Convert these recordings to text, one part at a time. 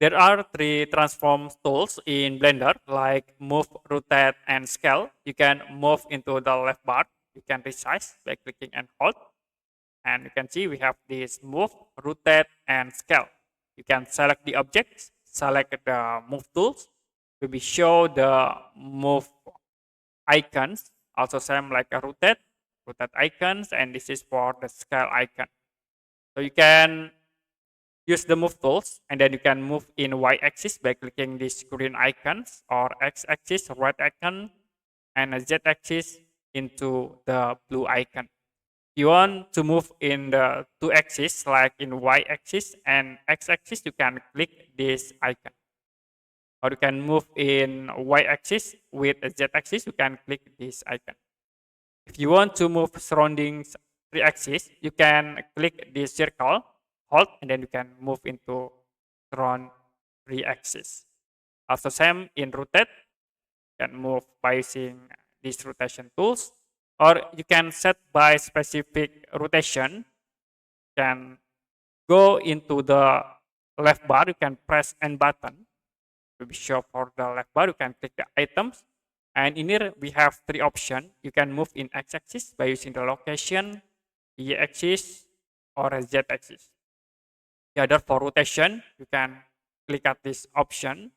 There are three transform tools in Blender like move, rotate, and scale. You can move into the left bar. You can resize by clicking and hold. And you can see we have this move, rotate, and scale. You can select the objects, select the move tools. We will show the move icons, also same like a rotate icons, and this is for the scale icon. So you can use the move tools, and then you can move in y-axis by clicking these green icons, or x-axis right icon, and a z-axis into the blue icon. You want to move in the two axes, like in y-axis and x-axis, you can click this icon. Or you can move in y-axis with a z-axis, you can click this icon. If you want to move surroundings three axis, you can click this circle, hold, and then you can move into surround three axis. Also same in rotate, you can move by using these rotation tools, or you can set by specific rotation. You can go into the left bar, you can press N button to be show for the left bar, you can click the items. And in here, we have three options. You can move in x-axis by using the location, y-axis, or a z-axis. The other for rotation, you can click at this option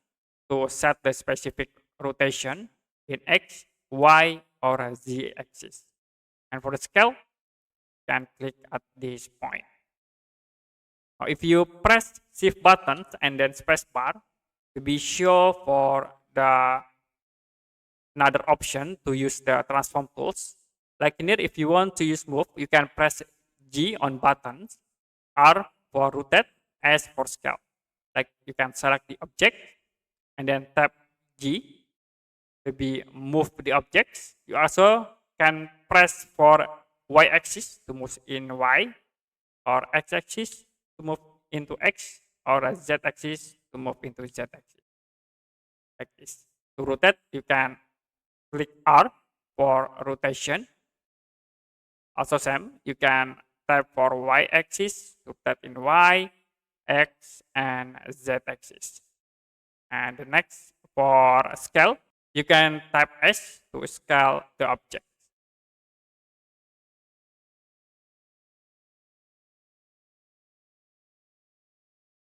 to set the specific rotation in x, y, or a z-axis. And for the scale, you can click at this point. Now, if you press shift buttons and then space bar, to be sure for the another option to use the transform tools. Like in here, if you want to use move, you can press G on buttons, R for rotate, S for scale. Like you can select the object and then tap G to be move the objects. You also can press for Y-axis to move in Y, or X-axis to move into X, or a Z-axis to move into Z-axis. Like this. To rotate, you can click R for rotation. Also same, you can tap for y-axis to tap in y, x, and z-axis. And the next for scale, you can tap S to scale the object.